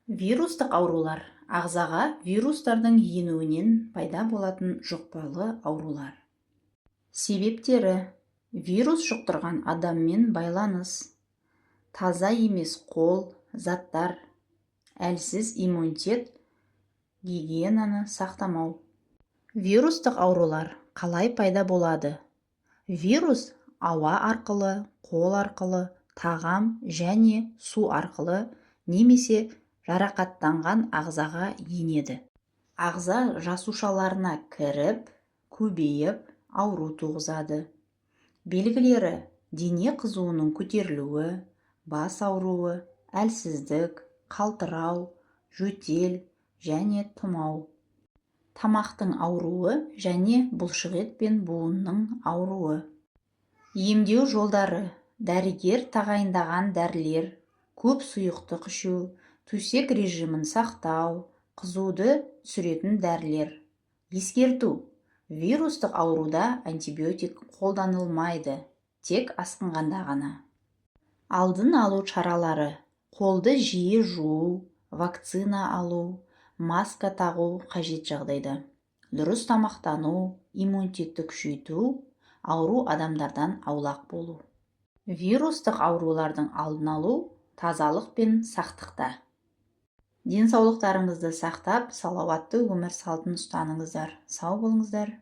Вирустық аурулар ағзаға вирустардың енуінен пайда болатын жұқпалы аурулар. Себептері: вирус жұқтырған адаммен байланыс, таза емес қол, заттар, әлсіз иммунитет, гигиенаны сақтамау. Вирустық аурулар қалай пайда болады? Вирус ауа арқылы, қол арқылы, тағам және су арқылы немесе жарақаттанған ағзаға енеді. Ағза жасушаларына кіріп, көбейіп, ауру туғызады. Белгілері: дене қызуының көтерілуі, бас ауруы, әлсіздік, қалтырау, жөтел және тұмау. Тамақтың ауруы және бұлшықет пен буынның ауруы. Емдеу жолдары: дәрігер тағайындаған дәрілер, көп сұйықтық ішу, төсек режимін сақтау, қызуды түсіретін дәрілер. Ескерту: вирустық ауруда антибиотик қолданылмайды, тек асқынғанда ғана. Алдын алу шаралары: қолды жиі жуу, вакцина алу, маска тағу қажет жағдайда. Дұрыс тамақтану, иммунитетті күшейту, ауру адамдардан аулақ болу. Вирустық аурулардың алдын алу тазалық пен сақтықта. Денсаулықтарыңызды сақтап, салауатты өмір салтын ұстаныңыздар. Сау болыңыздар.